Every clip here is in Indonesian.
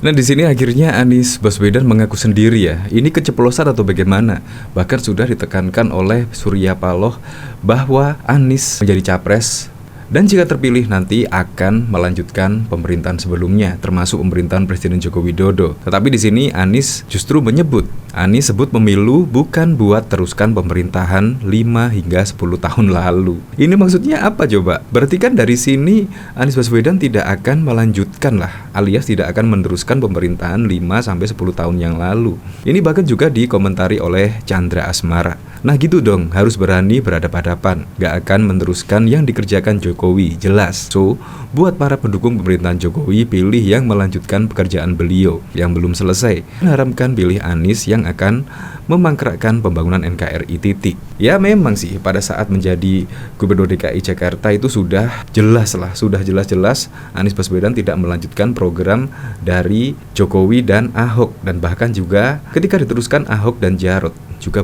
Nah, di sini akhirnya Anies Baswedan mengaku sendiri ya, ini keceplosan atau bagaimana. Bahkan sudah ditekankan oleh Surya Paloh bahwa Anies menjadi capres dan jika terpilih nanti akan melanjutkan pemerintahan sebelumnya, termasuk pemerintahan Presiden Joko Widodo. Tetapi di sini Anies justru Anies sebut pemilu bukan buat teruskan pemerintahan 5 hingga 10 tahun lalu. Ini maksudnya apa coba? Berarti kan dari sini Anies Baswedan tidak akan melanjutkan lah, alias tidak akan meneruskan pemerintahan 5 sampai 10 tahun yang lalu. Ini bahkan juga dikomentari oleh Chandra Asmara. Nah gitu dong, harus berani berhadapan-hadapan. Gak akan meneruskan yang dikerjakan Jokowi, jelas. So, buat para pendukung pemerintahan Jokowi, pilih yang melanjutkan pekerjaan beliau yang belum selesai. Harapkan pilih Anies yang akan memangkrakkan pembangunan NKRI titik. Ya memang sih, pada saat menjadi Gubernur DKI Jakarta itu sudah jelas-jelas Anies Baswedan tidak melanjutkan program dari Jokowi dan Ahok. Dan bahkan juga ketika diteruskan Ahok dan Jarot juga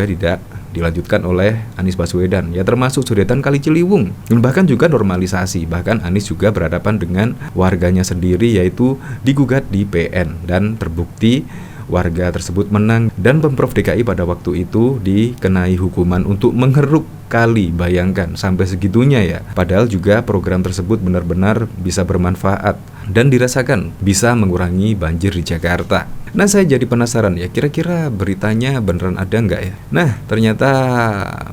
tidak dilanjutkan oleh Anies Baswedan, ya termasuk sodetan Kali Ciliwung, dan bahkan juga normalisasi. Bahkan Anies juga berhadapan dengan warganya sendiri, yaitu digugat di PN dan terbukti warga tersebut menang, dan Pemprov DKI pada waktu itu dikenai hukuman untuk menggeruk kali. Bayangkan sampai segitunya ya. Padahal juga program tersebut benar-benar bisa bermanfaat dan dirasakan bisa mengurangi banjir di Jakarta. Nah, saya jadi penasaran ya, kira-kira beritanya beneran ada nggak ya? Nah, ternyata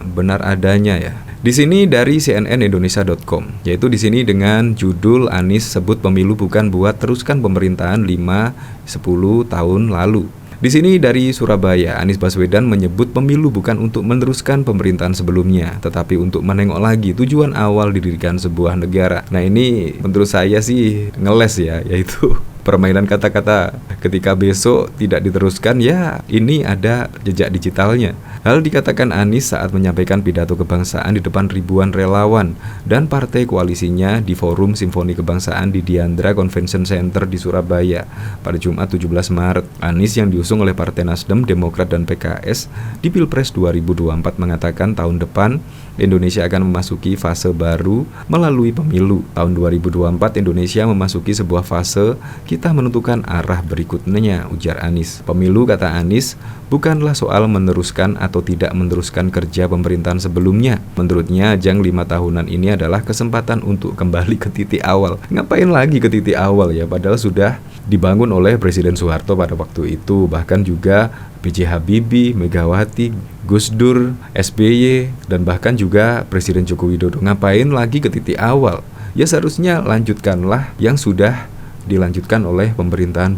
benar adanya ya. Di sini dari cnnindonesia.com, yaitu di sini dengan judul Anies sebut pemilu bukan buat teruskan pemerintahan 5-10 tahun lalu. Di sini dari Surabaya, Anies Baswedan menyebut pemilu bukan untuk meneruskan pemerintahan sebelumnya, tetapi untuk menengok lagi tujuan awal didirikan sebuah negara. Nah, ini menurut saya sih ngeles ya, yaitu permainan kata-kata. Ketika besok tidak diteruskan, ya ini ada jejak digitalnya. Hal dikatakan Anies saat menyampaikan pidato kebangsaan di depan ribuan relawan dan partai koalisinya di Forum Simfoni Kebangsaan di Diandra Convention Center di Surabaya pada Jumat 17 Maret. Anies yang diusung oleh Partai Nasdem, Demokrat, dan PKS di Pilpres 2024 mengatakan tahun depan Indonesia akan memasuki fase baru melalui pemilu. Tahun 2024 Indonesia memasuki sebuah fase kita menentukan arah berikutnya, ujar Anies. Pemilu, kata Anies, bukanlah soal meneruskan atau tidak meneruskan kerja pemerintahan sebelumnya. Menurutnya, ajang 5 tahunan ini adalah kesempatan untuk kembali ke titik awal. Ngapain lagi ke titik awal ya, padahal sudah dibangun oleh Presiden Soeharto pada waktu itu. Bahkan juga B.J. Habibie, Megawati, Gus Dur, SBY, dan bahkan juga Presiden Joko Widodo. Ngapain lagi ke titik awal? Ya seharusnya lanjutkanlah yang sudah dilanjutkan oleh pemerintahan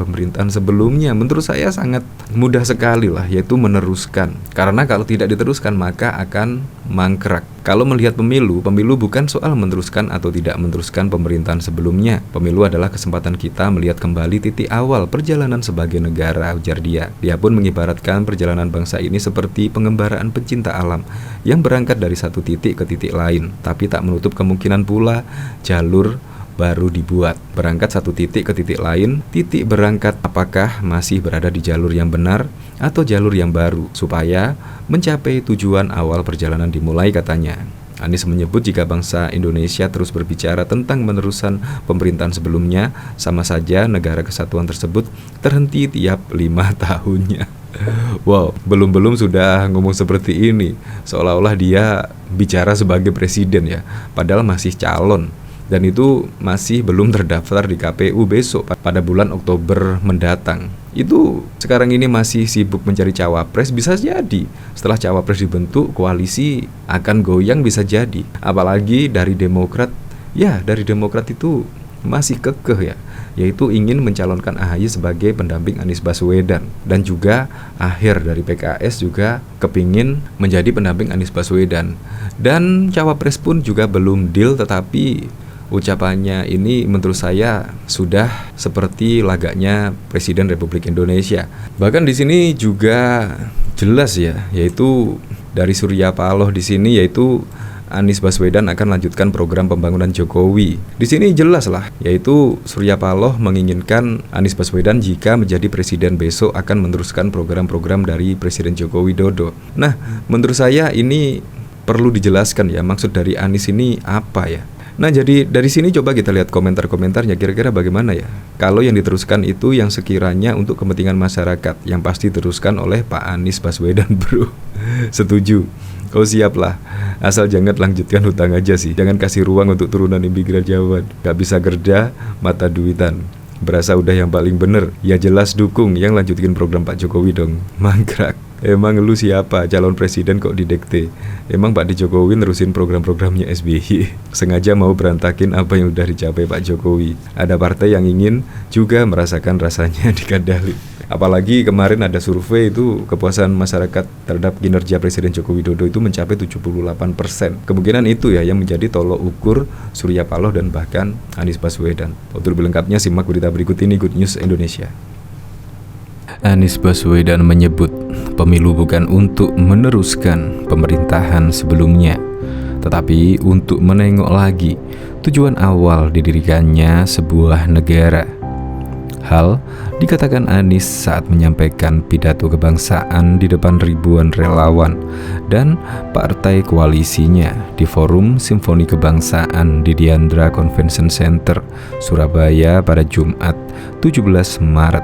sebelumnya. Menurut saya sangat mudah sekali lah, yaitu meneruskan. Karena kalau tidak diteruskan maka akan mangkrak. Kalau melihat pemilu bukan soal meneruskan atau tidak meneruskan pemerintahan sebelumnya. Pemilu adalah kesempatan kita melihat kembali titik awal perjalanan sebagai negara, ujar dia. Dia pun mengibaratkan perjalanan bangsa ini seperti pengembaraan pencinta alam yang berangkat dari satu titik ke titik lain, tapi tak menutup kemungkinan pula jalur baru dibuat. Berangkat satu titik ke titik lain, titik berangkat apakah masih berada di jalur yang benar atau jalur yang baru, supaya mencapai tujuan awal perjalanan dimulai, katanya. Anies menyebut jika bangsa Indonesia terus berbicara tentang meneruskan pemerintahan sebelumnya, sama saja negara kesatuan tersebut terhenti tiap 5 tahunnya. Wow, belum sudah ngomong seperti ini, seolah-olah dia bicara sebagai presiden ya, padahal masih calon. Dan itu masih belum terdaftar di KPU besok pada bulan Oktober mendatang. Itu sekarang ini masih sibuk mencari cawapres, bisa jadi setelah cawapres dibentuk koalisi akan goyang, bisa jadi. Apalagi dari Demokrat, ya dari Demokrat itu masih kekeh ya, yaitu ingin mencalonkan AHY sebagai pendamping Anies Baswedan. Dan juga Aher dari PKS juga kepingin menjadi pendamping Anies Baswedan. Dan cawapres pun juga belum deal, tetapi ucapannya ini menurut saya sudah seperti lagaknya Presiden Republik Indonesia. Bahkan di sini juga jelas ya, yaitu dari Surya Paloh di sini, yaitu Anies Baswedan akan lanjutkan program pembangunan Jokowi. Di sini jelas lah, yaitu Surya Paloh menginginkan Anies Baswedan jika menjadi presiden besok akan meneruskan program-program dari Presiden Joko Widodo. Nah, menurut saya ini perlu dijelaskan ya, maksud dari Anies ini apa ya? Nah, jadi dari sini coba kita lihat komentar-komentarnya, kira-kira bagaimana ya? Kalau yang diteruskan itu yang sekiranya untuk kepentingan masyarakat, yang pasti diteruskan oleh Pak Anies Baswedan, bro. Setuju. Oh siap lah, asal jangan lanjutkan hutang aja sih. Jangan kasih ruang untuk turunan imigran Jawa. Gak bisa kerja, mata duitan. Berasa udah yang paling bener. Ya jelas dukung yang lanjutin program Pak Jokowi dong. Mangkrak. Emang lu siapa? Calon presiden kok didekte? Emang Pak Jokowi nerusin program-programnya SBY. Sengaja mau berantakin apa yang udah dicapai Pak Jokowi. Ada partai yang ingin juga merasakan rasanya dikadali. Apalagi kemarin ada survei itu kepuasan masyarakat terhadap kinerja Presiden Joko Widodo itu mencapai 78%. Kemungkinan itu ya yang menjadi tolok ukur Surya Paloh dan bahkan Anies Baswedan. Untuk lebih lengkapnya simak berita berikut ini, Good News Indonesia. Anies Baswedan menyebut pemilu bukan untuk meneruskan pemerintahan sebelumnya, tetapi untuk menengok lagi tujuan awal didirikannya sebuah negara. Hal dikatakan Anies saat menyampaikan pidato kebangsaan di depan ribuan relawan dan partai koalisinya di Forum Simfoni Kebangsaan di Diandra Convention Center, Surabaya pada Jumat 17 Maret.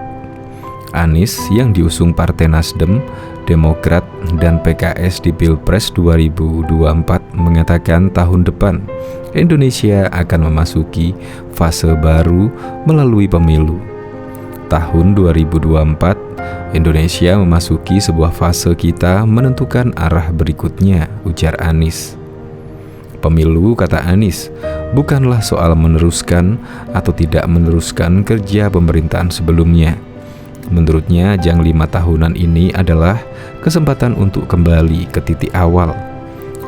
Anies yang diusung Partai Nasdem, Demokrat, dan PKS di Pilpres 2024 mengatakan tahun depan Indonesia akan memasuki fase baru melalui pemilu. Tahun 2024, Indonesia memasuki sebuah fase kita menentukan arah berikutnya, ujar Anies. Pemilu, kata Anies, bukanlah soal meneruskan atau tidak meneruskan kerja pemerintahan sebelumnya. Menurutnya, ajang 5 tahunan ini adalah kesempatan untuk kembali ke titik awal.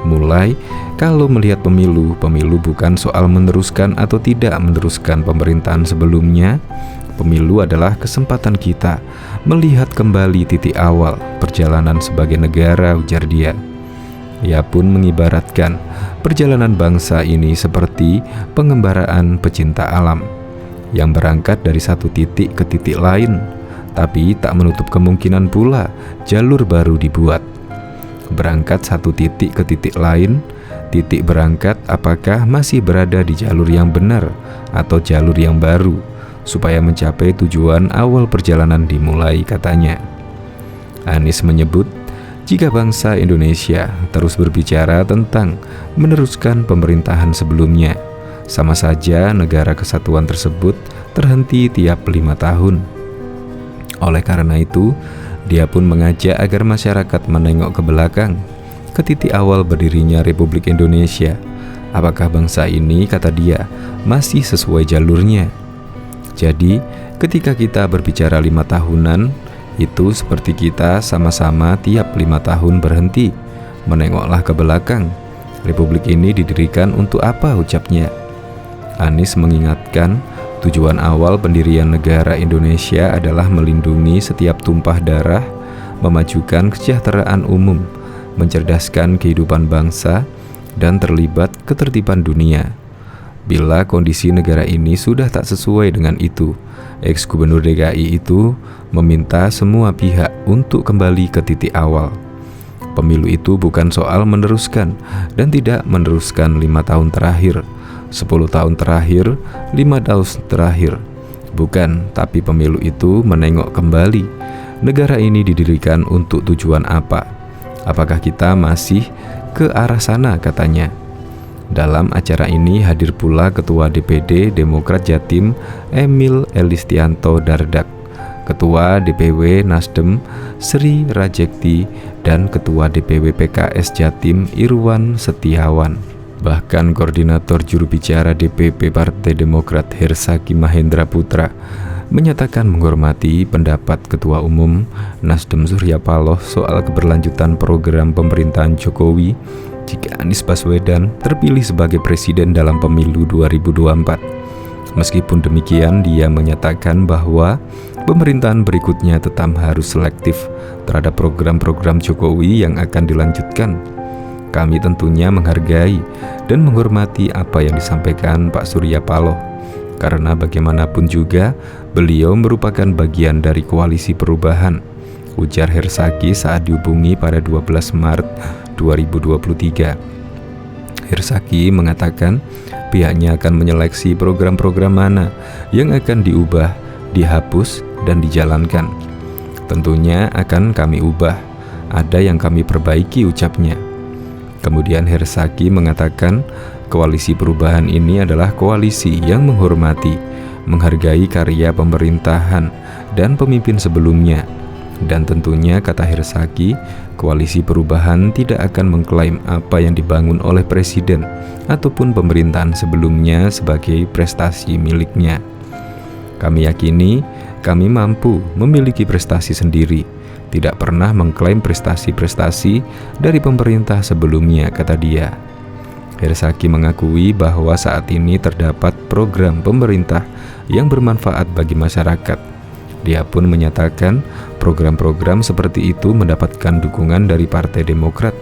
Mulai, kalau melihat pemilu bukan soal meneruskan atau tidak meneruskan pemerintahan sebelumnya. Pemilu adalah kesempatan kita melihat kembali titik awal perjalanan sebagai negara, ujar dia. Ia pun mengibaratkan perjalanan bangsa ini seperti pengembaraan pecinta alam yang berangkat dari satu titik ke titik lain, tapi tak menutup kemungkinan pula jalur baru dibuat. Berangkat satu titik ke titik lain, titik berangkat apakah masih berada di jalur yang benar atau jalur yang baru, supaya mencapai tujuan awal perjalanan dimulai, katanya. Anies menyebut, jika bangsa Indonesia terus berbicara tentang meneruskan pemerintahan sebelumnya, sama saja negara kesatuan tersebut terhenti tiap 5 tahun. Oleh karena itu, dia pun mengajak agar masyarakat menengok ke belakang, ke titik awal berdirinya Republik Indonesia. Apakah bangsa ini, kata dia, masih sesuai jalurnya? Jadi, ketika kita berbicara 5 tahunan, itu seperti kita sama-sama tiap 5 tahun berhenti. Menengoklah ke belakang. Republik ini didirikan untuk apa, ucapnya. Anies mengingatkan, tujuan awal pendirian negara Indonesia adalah melindungi setiap tumpah darah, memajukan kesejahteraan umum, mencerdaskan kehidupan bangsa, dan terlibat ketertiban dunia. Bila kondisi negara ini sudah tak sesuai dengan itu, ex-gubernur DKI itu meminta semua pihak untuk kembali ke titik awal. Pemilu itu bukan soal meneruskan dan tidak meneruskan 5 tahun terakhir, 10 tahun terakhir, 5 tahun terakhir. Bukan, tapi pemilu itu menengok kembali. Negara ini didirikan untuk tujuan apa? Apakah kita masih ke arah sana, katanya. Dalam acara ini hadir pula Ketua DPD Demokrat Jatim Emil Elistianto Dardak, Ketua DPW Nasdem Sri Rajekti, dan Ketua DPW PKS Jatim Irwan Setiawan. Bahkan Koordinator Juru Bicara DPP Partai Demokrat Hersaki Mahendra Putra menyatakan menghormati pendapat Ketua Umum Nasdem Surya Paloh soal keberlanjutan program pemerintahan Jokowi jika Anies Baswedan terpilih sebagai presiden dalam pemilu 2024. Meskipun demikian, dia menyatakan bahwa pemerintahan berikutnya tetap harus selektif terhadap program-program Jokowi yang akan dilanjutkan. Kami tentunya menghargai dan menghormati apa yang disampaikan Pak Surya Paloh, karena bagaimanapun juga beliau merupakan bagian dari koalisi perubahan, ujar Hersaki saat dihubungi pada 12 Maret 2023. Hersaki mengatakan pihaknya akan menyeleksi program-program mana yang akan diubah, dihapus, dan dijalankan. Tentunya akan kami ubah, ada yang kami perbaiki, ucapnya. Kemudian Herzaki mengatakan koalisi perubahan ini adalah koalisi yang menghormati, menghargai karya pemerintahan dan pemimpin sebelumnya. Dan tentunya, kata Herzaki, koalisi perubahan tidak akan mengklaim apa yang dibangun oleh presiden ataupun pemerintahan sebelumnya sebagai prestasi miliknya. Kami yakini kami mampu memiliki prestasi sendiri, tidak pernah mengklaim prestasi-prestasi dari pemerintah sebelumnya, kata dia. Herzaki mengakui bahwa saat ini terdapat program pemerintah yang bermanfaat bagi masyarakat. Dia pun menyatakan program-program seperti itu mendapatkan dukungan dari Partai Demokrat.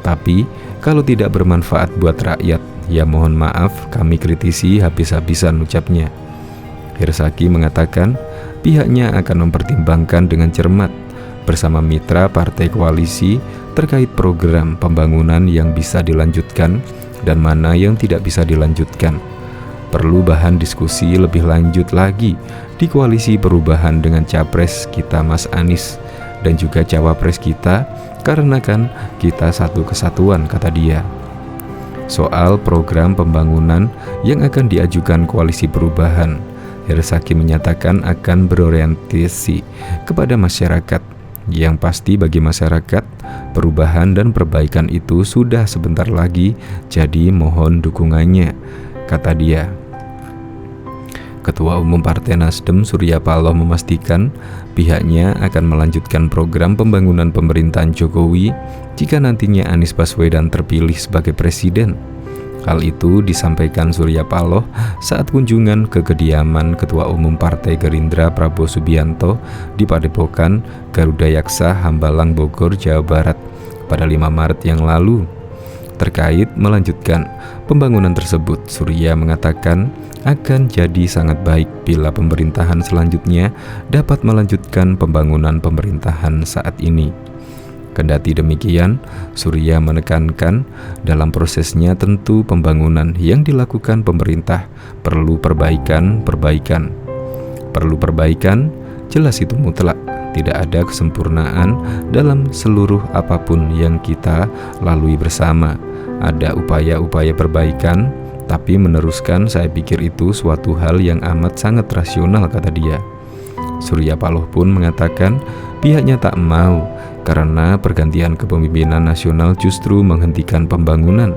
Tapi kalau tidak bermanfaat buat rakyat, ya mohon maaf kami kritisi habis-habisan, ucapnya. Herzaki mengatakan pihaknya akan mempertimbangkan dengan cermat bersama mitra partai koalisi terkait program pembangunan yang bisa dilanjutkan dan mana yang tidak bisa dilanjutkan. Perlu bahan diskusi lebih lanjut lagi di koalisi perubahan dengan capres kita Mas Anies dan juga cawapres kita, karena kan kita satu kesatuan, kata dia. Soal program pembangunan yang akan diajukan koalisi perubahan, Herzaki menyatakan akan berorientasi kepada masyarakat. Yang pasti bagi masyarakat, perubahan dan perbaikan itu sudah sebentar lagi, jadi mohon dukungannya, kata dia. Ketua Umum Partai Nasdem Surya Paloh memastikan pihaknya akan melanjutkan program pembangunan pemerintahan Jokowi jika nantinya Anies Baswedan terpilih sebagai presiden. Hal itu disampaikan Surya Paloh saat kunjungan ke kediaman Ketua Umum Partai Gerindra Prabowo Subianto di Padepokan Garuda Yaksa, Hambalang, Bogor, Jawa Barat pada 5 Maret yang lalu. Terkait melanjutkan pembangunan tersebut, Surya mengatakan akan jadi sangat baik bila pemerintahan selanjutnya dapat melanjutkan pembangunan pemerintahan saat ini. Kendati demikian, Surya menekankan dalam prosesnya tentu pembangunan yang dilakukan pemerintah perlu perbaikan. Perlu perbaikan, jelas itu mutlak. Tidak ada kesempurnaan dalam seluruh apapun yang kita lalui bersama. Ada upaya-upaya perbaikan, tapi meneruskan saya pikir itu suatu hal yang amat sangat rasional, kata dia. Surya Paloh pun mengatakan pihaknya tak mau karena pergantian kepemimpinan nasional justru menghentikan pembangunan.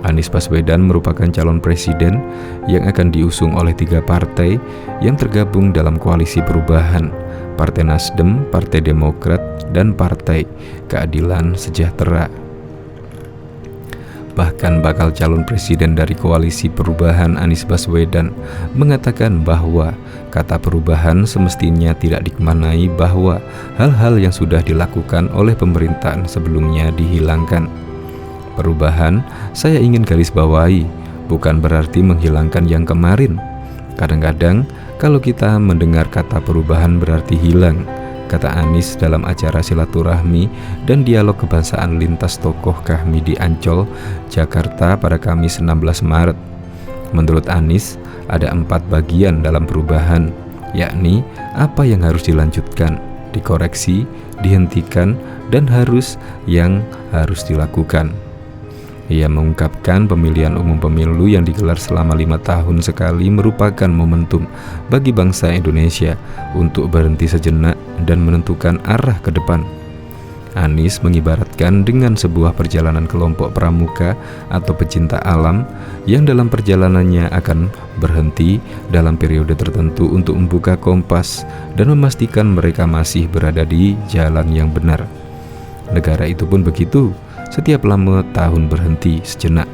Anies Baswedan merupakan calon presiden yang akan diusung oleh 3 partai yang tergabung dalam koalisi perubahan, Partai Nasdem, Partai Demokrat, dan Partai Keadilan Sejahtera. Bahkan bakal calon presiden dari koalisi perubahan Anies Baswedan mengatakan bahwa kata perubahan semestinya tidak dimaknai bahwa hal-hal yang sudah dilakukan oleh pemerintahan sebelumnya dihilangkan. Perubahan, saya ingin garis bawahi, bukan berarti menghilangkan yang kemarin. Kadang-kadang kalau kita mendengar kata perubahan berarti hilang, kata Anies dalam acara silaturahmi dan dialog kebangsaan lintas tokoh Kahmi di Ancol, Jakarta pada Kamis 16 Maret. Menurut Anies, ada 4 bagian dalam perubahan, yakni apa yang harus dilanjutkan, dikoreksi, dihentikan, dan yang harus dilakukan. Ia mengungkapkan pemilihan umum pemilu yang digelar selama 5 tahun sekali merupakan momentum bagi bangsa Indonesia untuk berhenti sejenak dan menentukan arah ke depan. Anies mengibaratkan dengan sebuah perjalanan kelompok pramuka atau pecinta alam yang dalam perjalanannya akan berhenti dalam periode tertentu untuk membuka kompas dan memastikan mereka masih berada di jalan yang benar. Negara itu pun begitu. Setiap lama tahun berhenti sejenak,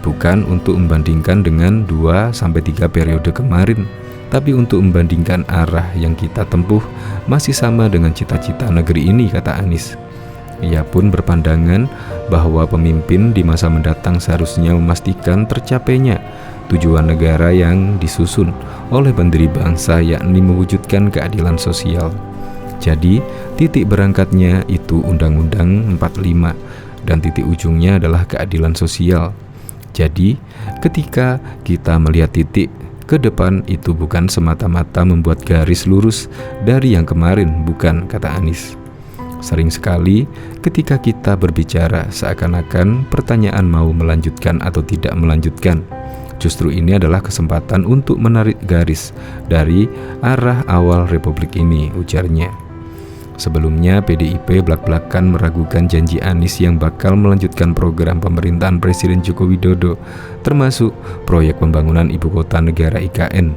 bukan untuk membandingkan dengan 2-3 periode kemarin, tapi untuk membandingkan arah yang kita tempuh masih sama dengan cita-cita negeri ini, kata Anies. Ia pun berpandangan bahwa pemimpin di masa mendatang seharusnya memastikan tercapainya tujuan negara yang disusun oleh pendiri bangsa, yakni mewujudkan keadilan sosial. Jadi, titik berangkatnya itu Undang-Undang 45 dan titik ujungnya adalah keadilan sosial. Jadi, ketika kita melihat titik ke depan itu bukan semata-mata membuat garis lurus dari yang kemarin, bukan, kata Anies. Sering sekali ketika kita berbicara seakan-akan pertanyaan mau melanjutkan atau tidak melanjutkan. Justru ini adalah kesempatan untuk menarik garis dari arah awal republik ini, ujarnya. Sebelumnya, PDIP blak-blakan meragukan janji Anies yang bakal melanjutkan program pemerintahan Presiden Joko Widodo, termasuk proyek pembangunan Ibu Kota Negara IKN.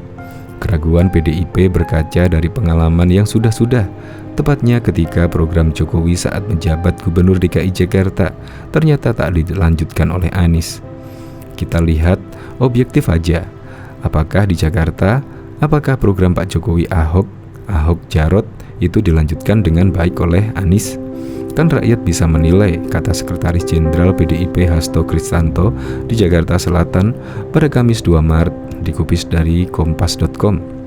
Keraguan PDIP berkaca dari pengalaman yang sudah-sudah, tepatnya ketika program Jokowi saat menjabat Gubernur DKI Jakarta ternyata tak dilanjutkan oleh Anies. Kita lihat objektif aja, apakah di Jakarta, apakah program Pak Jokowi Ahok Jarot itu dilanjutkan dengan baik oleh Anies? Kan rakyat bisa menilai, kata Sekretaris Jenderal PDIP Hasto Kristanto di Jakarta Selatan pada Kamis 2 Maret dikutip dari kompas.com.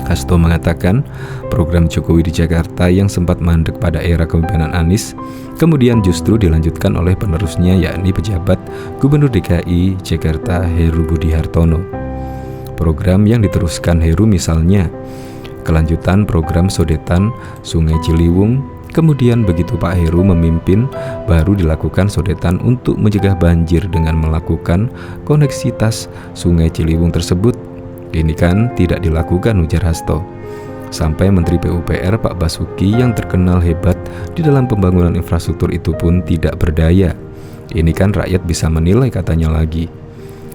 Hasto mengatakan program Jokowi di Jakarta yang sempat mandek pada era kepemimpinan Anies kemudian justru dilanjutkan oleh penerusnya, yakni pejabat Gubernur DKI Jakarta Heru Budi Hartono. Program yang diteruskan Heru misalnya kelanjutan program sodetan Sungai Ciliwung. Kemudian begitu Pak Heru memimpin, baru dilakukan sodetan untuk mencegah banjir dengan melakukan koneksitas Sungai Ciliwung tersebut. Ini kan tidak dilakukan, ujar Hasto. Sampai Menteri PUPR Pak Basuki yang terkenal hebat di dalam pembangunan infrastruktur itu pun tidak berdaya. Ini kan rakyat bisa menilai, katanya lagi.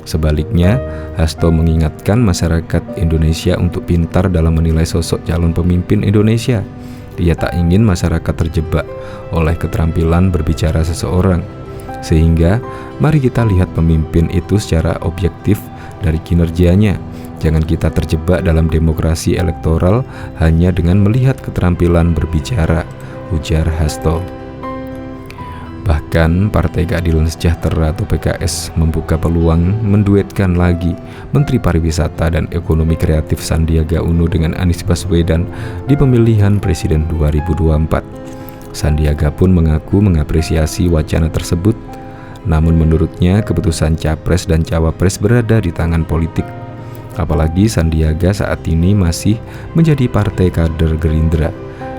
Sebaliknya, Hasto mengingatkan masyarakat Indonesia untuk pintar dalam menilai sosok calon pemimpin Indonesia. Ia tak ingin masyarakat terjebak oleh keterampilan berbicara seseorang. Sehingga, mari kita lihat pemimpin itu secara objektif dari kinerjanya. Jangan kita terjebak dalam demokrasi elektoral hanya dengan melihat keterampilan berbicara, ujar Hasto. Bahkan Partai Keadilan Sejahtera atau PKS membuka peluang menduetkan lagi Menteri Pariwisata dan Ekonomi Kreatif Sandiaga Uno dengan Anies Baswedan di pemilihan Presiden 2024. Sandiaga pun mengaku mengapresiasi wacana tersebut, namun menurutnya keputusan Capres dan Cawapres berada di tangan politik. Apalagi Sandiaga saat ini masih menjadi partai kader Gerindra.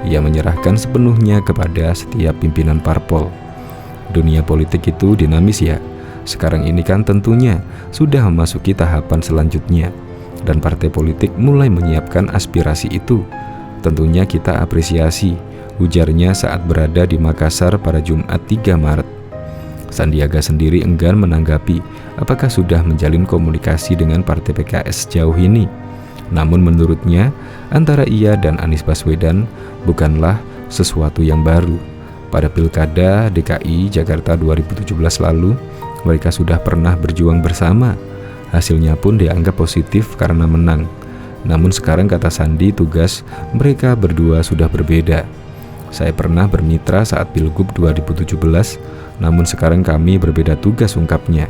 Ia menyerahkan sepenuhnya kepada setiap pimpinan parpol. Dunia politik itu dinamis ya. Sekarang ini kan tentunya sudah memasuki tahapan selanjutnya dan partai politik mulai menyiapkan aspirasi itu. Tentunya kita apresiasi, ujarnya saat berada di Makassar pada Jumat 3 Maret. Sandiaga sendiri enggan menanggapi apakah sudah menjalin komunikasi dengan partai PKS sejauh ini. Namun menurutnya antara ia dan Anies Baswedan bukanlah sesuatu yang baru. Pada Pilkada DKI Jakarta 2017 lalu, mereka sudah pernah berjuang bersama. Hasilnya pun dianggap positif karena menang. Namun sekarang, kata Sandi, tugas mereka berdua sudah berbeda. Saya pernah bermitra saat Pilgub 2017, namun sekarang kami berbeda tugas, ungkapnya.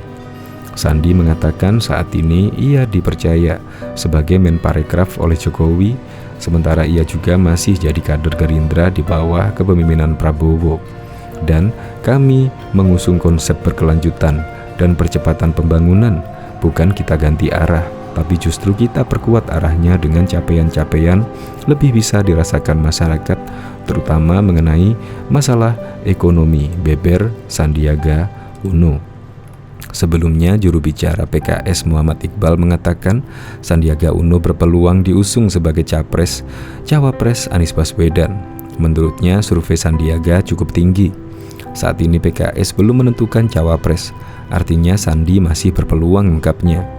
Sandi mengatakan saat ini ia dipercaya sebagai Menparekraf oleh Jokowi, sementara ia juga masih jadi kader Gerindra di bawah kepemimpinan Prabowo. Dan kami mengusung konsep berkelanjutan dan percepatan pembangunan, bukan kita ganti arah, tapi justru kita perkuat arahnya dengan capaian-capaian lebih bisa dirasakan masyarakat, terutama mengenai masalah ekonomi, beber Sandiaga Uno. Sebelumnya, juru bicara PKS Muhammad Iqbal mengatakan Sandiaga Uno berpeluang diusung sebagai Cawapres Anies Baswedan. Menurutnya, survei Sandiaga cukup tinggi. Saat ini PKS belum menentukan Cawapres, artinya Sandi masih berpeluang, ungkapnya.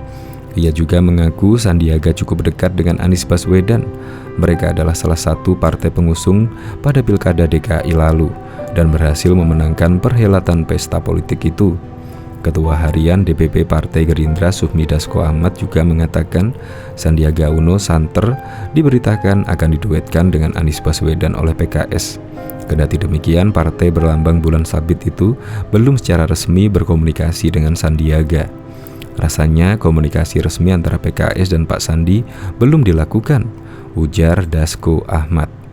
Ia juga mengaku Sandiaga cukup dekat dengan Anies Baswedan. Mereka adalah salah satu partai pengusung pada Pilkada DKI lalu dan berhasil memenangkan perhelatan pesta politik itu. Ketua Harian DPP Partai Gerindra Sufmi Dasko Ahmad juga mengatakan Sandiaga Uno santer diberitakan akan diduetkan dengan Anies Baswedan oleh PKS. Kendati demikian, partai berlambang bulan sabit itu belum secara resmi berkomunikasi dengan Sandiaga. Rasanya komunikasi resmi antara PKS dan Pak Sandi belum dilakukan, ujar Dasko Ahmad.